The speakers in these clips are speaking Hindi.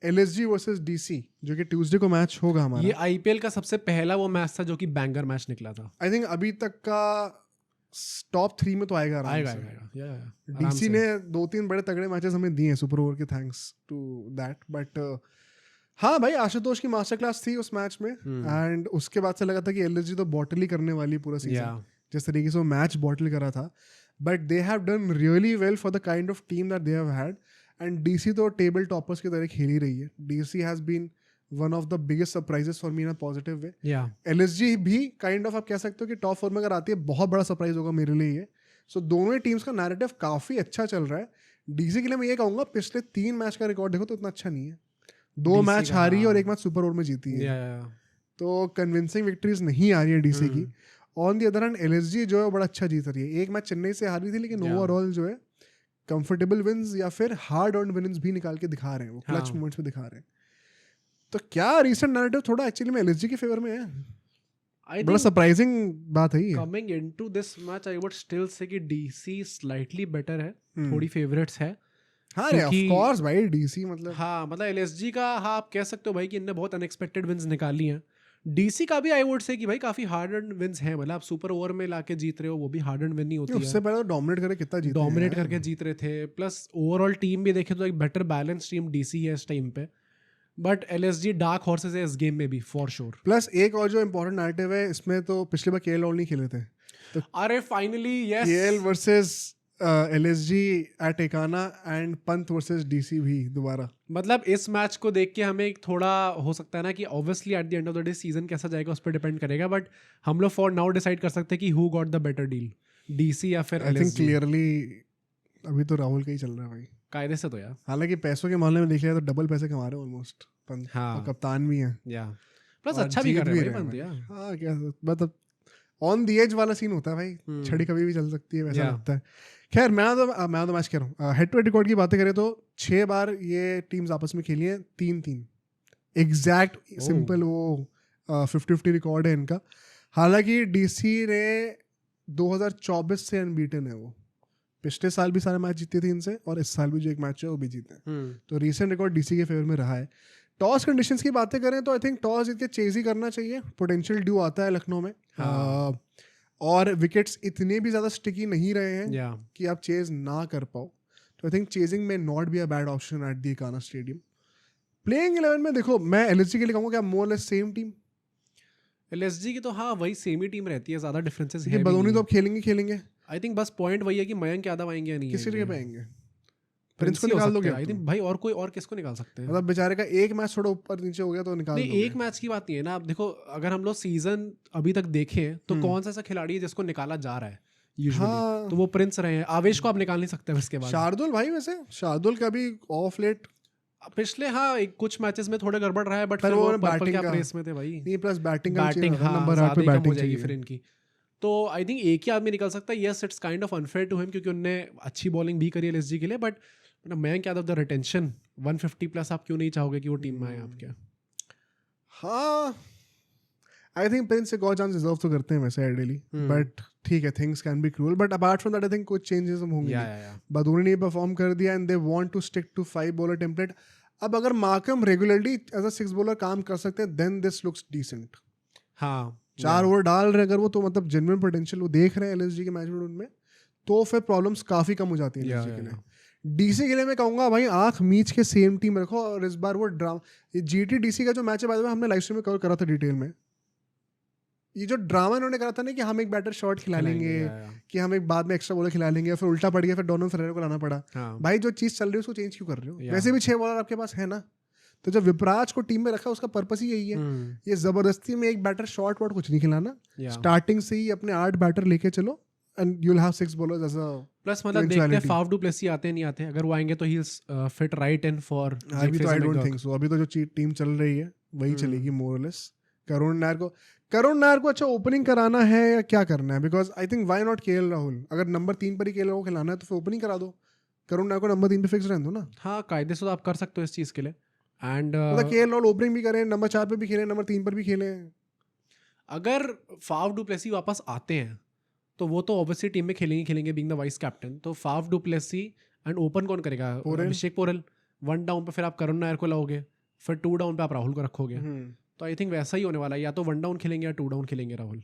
LSG वर्सेस DC जो कि ट्यूसडे को मैच होगा ये हमारा। IPL का सबसे पहला वो मैच था जो कि बैंगर मैच निकला था। आई थिंक अभी तक का टॉप 3 में तो आएगा आराम आएगा से। आएगा या DC ने 2-3 बड़े तगड़े मैचेस हमें दिए हैं सुपर ओवर के, थैंक्स टू दैट। बट हाँ भाई, आशुतोष की मास्टर क्लास थी उस मैच में। एंड उसके बाद से लगा था कि LSG तो बॉटल ही करने वाली पूरा सीजन, जिस तरीके से वो मैच बॉटल करा था। But they have done really well for the kind of team that they have had. And DC तो टेबल टॉपर्स की तरह खेल ही रही है। DC has been one of the biggest surprises for me in a positive way. LSG भी काइंड ऑफ आप कह सकते हो कि टॉप 4 में अगर आती है बहुत बड़ा सरप्राइज होगा मेरे लिए ये। सो दोनों ही टीम्स का नैरेटिव काफी अच्छा चल रहा है। DC के लिए मैं ये कहूंगा पिछले 3 मैच का रिकॉर्ड देखो तो इतना अच्छा नहीं है। 2 मैच हारी है और 1 मैच सुपर ओवर में जीती है। तो कन्विंसिंग विक्ट्रीज नहीं आ रही है DC की। On the other hand LSG जो है बड़ा अच्छा जीत रही है। 1 मैच चेन्नई से हारी थी, लेकिन ओवरऑल जो है कंफर्टेबल विन्स या फिर हार्ड अर्न्ड विन्स भी निकाल के दिखा रहे हैं, वो क्लच मोमेंट्स में दिखा रहे हैं। तो क्या रीसेंट नैरेटिव थोड़ा एक्चुअली में LSG के फेवर में है। बड़ा सरप्राइजिंग बात है ये। Coming into this match I would still say कि DC स्लाइटली बेटर है, थोड़ी फेवरेट्स है। हाँ रे, ऑफ कोर्स भाई DC मतलब हाँ मतलब LSG का हाँ आप कह सकते हो भाई कि इनने बहुत अनएक्सपेक्टेड विन्स निकाली हैं। DC का भी आई वुड से कि भाई काफी हार्ड अर्न्ड विन्स हैं। मतलब आप सुपर ओवर में लाके जीत रहे हो, वो भी हार्ड अर्न्ड विन नहीं होती है। उससे पहले तो डोमिनेट करके कितना जीते, डोमिनेट करके जीत रहे थे। प्लस ओवरऑल टीम भी देखे तो एक बेटर बैलेंस टीम DC है इस टाइम पे। बट LSG डार्क हॉर्सेस है इस गेम में भी फॉर श्योर। प्लस एक और जो इम्पोर्टेंट नैरेटिव है इसमें, तो पिछली बार KL राहुल नहीं खेले थे, तो अरे finally yes, KL versus LSG at Ekana and Pant versus DC भी दोबारा। मतलब इस मैच को देख के हमें एक थोड़ा हो सकता है ना कि obviously at the end of the day season कैसा जाएगा उस पर डिपेंड करेगा। बट हम लोग फॉर नाउ डिसाइड कर सकते हैं कि who got the better deal, DC या फिर आई थिंक LSG। क्लियरली अभी तो राहुल का ही चल रहा है भाई, कायदे से तो यार। हालांकि पैसों के मामले में देखा जाए तो डबल पैसे कमा रहे हैं ऑलमोस्ट पंत। हाँ। और कप्तान भी है या प्लस अच्छा भी कर रहे हैं पंत यार। हाँ क्या मतलब ऑन दी एज वाला सीन होता है भाई, छड़ी कभी भी चल सकती है वैसा लगता है। खैर मैं तो मैच कह रहा हूँ, हेड टू हेड रिकॉर्ड की बातें करें तो 6 बार ये टीम्स आपस में खेली हैं, 3-3 एग्जैक्ट सिंपल वो 50-50 रिकॉर्ड है इनका। हालांकि DC ने 2024 से अनबीटन है वो, पिछले साल भी सारे मैच जीते थे इनसे और इस साल भी जो एक मैच है वो भी जीते हैं। तो रीसेंट रिकॉर्ड DC के फेवर में रहा है। टॉस कंडीशंस की बातें करें तो आई थिंक टॉस जीत के चेज ही करना चाहिए। पोटेंशियल ड्यू आता है लखनऊ में। और विकेट्स इतने भी ज़्यादा स्टिकी नहीं रहे हैं कि आप चेज ना कर पाओ। तो आई थिंक चेजिंग में not be a bad option at the Ekana stadium. Playing 11 में देखो मैं LSG के लिए कहूँगा कि more less same team. LSG की तो हाँ वही सेम ही टीम रहती है, ज़्यादा डिफरेंसेस है। बदोनी तो अब खेलेंगे। आई थिंक बस पॉइंट वही है कि मयंक यादव आएंगे या नहीं। किसकी जगह पे आएंगे? प्रिंस को निकाल दोगे? आई थिंक भाई और कोई और किसको निकाल सकते हैं? मतलब बेचारे का एक मैच थोड़ा ऊपर नीचे हो गया तो निकाल नहीं, एक मैच की बात नहीं है ना। आप देखो अगर हम लोग सीजन अभी तक देखें तो कौन सा ऐसा खिलाड़ी है जिसको निकाला जा रहा है यूजुअली? तो वो प्रिंस रहे हैं। आवेश को आप निकाल नहीं सकते उसके बाद। शार्दुल भाई, वैसे शार्दुल का भी ऑफ लेट पिछले कुछ मैचेस में थोड़े गड़बड़ रहा है, बट फिर वो पर्पल कैप रेस में थे भाई। नहीं, प्लस बैटिंग नंबर 8 पे बैटिंग हो जाएगी फिर इनकी। तो आई थिंक एक ही आदमी निकल सकता है। Yes it's kind of unfair to him क्योंकि उन्होंने अच्छी बॉलिंग भी करी है LSG के लिए। But Mayank Yadav the retention 150 plus आप क्यों नहीं चाहोगे कि वो टीम में आए आपके? हाँ आई थिंक प्रिंस एक और चांस डिजर्व तो करते हैं वैसे आइडियली। बट ठीक है, things can be cruel, but apart from that I think कुछ चेंजेस होंगे। बदूनी ने परफॉर्म कर दिया and they want to stick to 5 bowler template. अब अगर Markram regularly as a 6 bowler काम कर सकते हैं देन दिस लुक्स डिसेंट। हाँ 4 ओवर डाल रहे अगर वो, तो मतलब जेन्युइन पोटेंशियल वो देख रहे हैं LSG के मैच में उनमें, तो फिर प्रॉब्लम्स काफ़ी कम हो जाती है LSG के लिए। DC के लिए मैं कहूँगा भाई आंख मीच के सेम टीम रखो। और इस बार वो ड्रामा, ये GT DC का जो मैच है बाद में हमने लाइव स्ट्रीम में कवर करा था डिटेल में। ये जो ड्रामा इन्होंने करा था ना कि हम एक बैटर शॉट खिला लेंगे, कि हम एक बाद में एक्स्ट्रा बॉलर खिला लेंगे, फिर उल्टा पड़ गया, फिर डोनल फेरेरा को लाना पड़ा। भाई जो चीज़ चल रही है उसको चेंज क्यों कर रहे हो? वैसे भी 6 बॉलर आपके पास है ना। तो जब विपराज को टीम में रखा उसका पर्पस ही यही है। ये जबरदस्ती में एक बैटर शॉट वॉट कुछ नहीं खिलाना। स्टार्टिंग से ही अपने 8 बैटर लेके चलो and you will have 6 bowlers as a plus मतलब देखते हैं फाफ डू प्लेसी आते नहीं आते। अगर वो आएंगे तो he is fit right in for. अभी तो आई डोंट थिंक सो। अभी तो जो टीम चल रही है वही चलेगी मोर और लेस। करुण नायर को अच्छा ओपनिंग कराना है या क्या करना है? Because I think why not KL Rahul? अगर नंबर 3 पर ही KL राहुल को खिलाना है तो फिर ओपनिंग करा दो। करुण नायर को नंबर 3 पे फिक्स रहने दो ना। हाँ कायदे से तो आप कर सकते हो इस चीज़ के लिए। एंड मतलब KL राहुल ओपनिंग भी करें, नंबर 4 पे भी खेलें, नंबर 3 पर भी खेलें। अगर फाफ डू प्लेसी वापस आते हैं तो वो तो ऑब्वियसली टीम में खेलेंगे बीइंग द वाइस कैप्टन। तो Faf du Plessis and open कौन करेगा? अभिषेक पोरेल। 1 डाउन पे फिर आप करुण नायर को लाओगे, फिर 2 डाउन पे आप राहुल को रखोगे, तो आई थिंक वैसा ही होने वाला है, या तो 1 डाउन खेलेंगे या 2 डाउन खेलेंगे राहुल,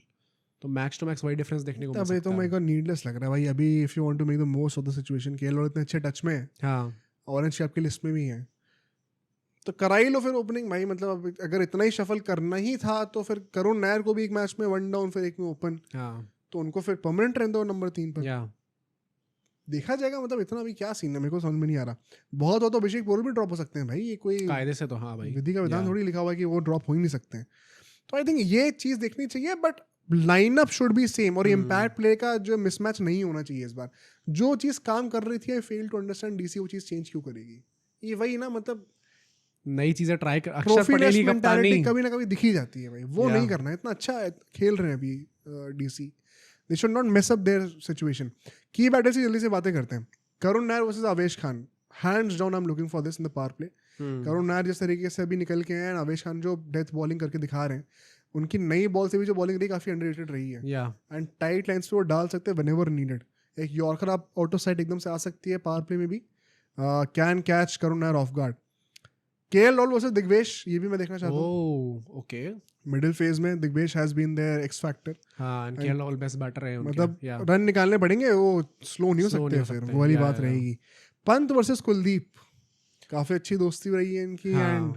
तो मैक्स टू मैक्स वही डिफरेंस देखने को मिल सकता है। अबे तो मेरे को नीडलेस लग रहा है भाई, अभी if you want to make the most of the situation, KL Rahul इतने अच्छे टच में है, हाँ ऑरेंज कैप की लिस्ट में भी है, तो करा ही लो फिर ओपनिंग भाई। मतलब अगर इतना ही शफल करना ही था तो फिर करुण नायर को भी एक मैच में 1 डाउन फिर एक में ओपन, तो उनको फिर परमानेंट रहने दो नंबर 3 पर, देखा जाएगा। मतलब इतना अभी क्या सीन है मेरे को समझ में नहीं आ रहा। बहुत हो तो अभिषेक पोरल भी ड्रॉप हो सकते हैं भाई, ये कोई कायदे से तो हाँ भाई विधि का विधान थोड़ी लिखा हुआ है कि वो ड्रॉप हो ही नहीं सकते हैं। तो आई थिंक ये चीज देखनी चाहिए, but lineup should be same, और इम्पैक्ट प्ले का जो मिसमैच नहीं होना चाहिए इस बार। जो चीज काम कर रही थी, आई फेल टू अंडरस्टैंड डीसी वो चीज चेंज क्यों करेगी। ये वही ना, मतलब नई चीजें ट्राई कर, अक्षर पटेल की कप्तानी कभी ना कभी दिखी जाती है भाई, वो नहीं करना है। इतना अच्छा खेल रहे हैं अभी DC, they should not mess up there situation. की बैटल से जल्दी से बातें करते हैं। करुण Nair versus Avesh Khan, hands down I am looking for this in the power play. Karun Nair जिस तरीके से अभी निकल के हैं, आवेश खान जो डेथ बॉलिंग करके दिखा रहे हैं, उनकी नई बॉल से भी जो बॉलिंग रही काफी अंडररेटेड रही है, एंड टाइट लाइंस पे वो डाल सकते हैं व्हेनेवर नीडेड। एक यॉर्कर आप आउट ऑफ साइड एकदम से आ सकती है पावर प्ले में भी, can catch Karun Nair of guard. KL Rahul versus Digvesh, ये भी मैं देखना चाहता हूं। ओके, मिडिल फेज में Digvesh has been there X factor. हां, and KL Rahul best batter है उनके, मतलब रन निकालने पड़ेंगे, वो स्लो नहीं हो सकते फिर, वो वाली बात रहेगी। पंत वर्सेस कुलदीप, काफी अच्छी दोस्ती रही है इनकी, and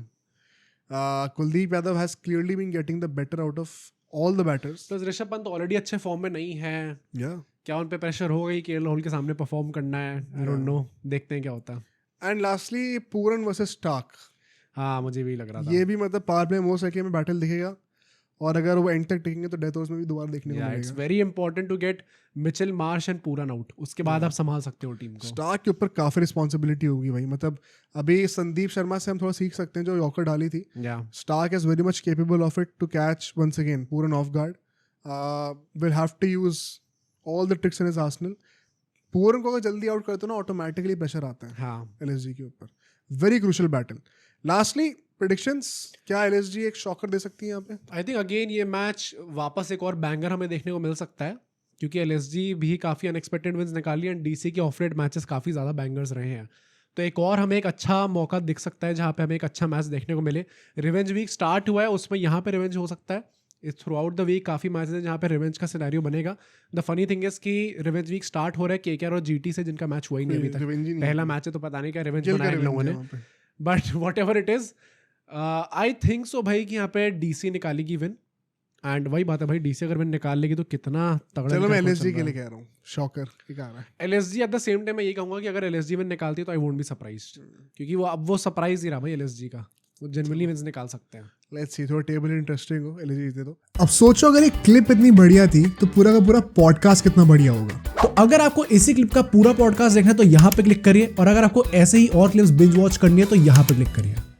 Kuldeep Yadav has clearly been getting the better out of all the batters. Plus Rishabh Pant already अच्छे फॉर्म में नहीं है, क्या उन पे प्रेशर होगा कि केएल राहुल के सामने परफॉर्म करना है? आई डोंट नो, देखते हैं क्या होता है। And lastly Pooran versus Starc, हाँ मुझे भी लग रहा था ये भी मतलब पावर प्ले मोस्ट है में बैटल दिखेगा, और अगर वो एंड तक टिकेंगे तो डेथ ओवर्स में भी दोबारा देखने को मिलेगा। It's very important to get Mitchell Marsh and Pooran out, उसके बाद आप संभाल सकते हो टीम को। स्टार्क के ऊपर काफी रिस्पांसिबिलिटी होगी भाई। मतलब अभी संदीप शर्मा से हम थोड़ा सीख सकते हैं, जो यॉर्कर डाली थी। Starc is very much capable of it to catch once again Pooran off guard, will have to use all the tricks in his arsenal. Pooran को अगर जल्दी आउट करते हो ना, ऑटोमेटिकली प्रेशर आता है एलएसजी के ऊपर। Very crucial battle. Lastly predictions, क्या एलएसजी एक शॉकर दे सकती है यहाँ पे? आई थिंक अगेन ये मैच वापस एक और बैंगर हमें देखने को मिल सकता है, क्योंकि एलएसजी भी काफ़ी अनएक्सपेक्टेड विंस निकाली एंड डीसी के ऑफ रेट मैचेस काफ़ी ज़्यादा बैंगर्स रहे हैं। तो एक और हमें एक अच्छा मौका दिख सकता है जहाँ पे हमें एक अच्छा मैच देखने को मिले। रिवेंज वीक स्टार्ट हुआ है, उसमें यहाँ पे रिवेंज हो सकता है। थ्रू आउट द वीक काफ़ी मैचेस हैं जहाँ पे रिवेंज का सिनेरियो बनेगा। द फनी थिंग इज कि रिवेंज वीक स्टार्ट हो रहा है केकेआर और जीटी से, जिनका मैच हुआ ही नहीं अभी तक। पहला मैच है तो पता नहीं क्या रिवेंज बनाया इन लोगों ने, but what ever it is I think so भाई कि यहाँ पे डीसी निकालेगी विन। एंड वही बात है भाई, डीसी अगर विन निकाल लेगी तो कितना तगड़ा। चलो मैं एलएसजी के लिए कह रहा हूँ शॉकर एक आ रहा है। LSG at the same time मैं ये कहूँगा कि अगर एलएसजी विन निकालती है तो आई वोंट बी सरप्राइज्ड, क्योंकि वो अब वो सरप्राइज ही रहा भाई एलएसजी का, वो जनरली विंस निकाल सकते हैं। लेट्स सी, थोड़ा टेबल इंटरेस्टिंग हो, एलएसजी जीते तो। अब सोचो अगर एक क्लिप इतनी बढ़िया थी तो पूरा का पूरा पॉडकास्ट कितना बढ़िया होगा। तो अगर आपको इसी क्लिप का पूरा पॉडकास्ट देखना है तो यहाँ पे क्लिक करिए, और अगर आपको ऐसे ही और क्लिप्स बिंज वॉच करनी है तो यहाँ पे क्लिक करिए।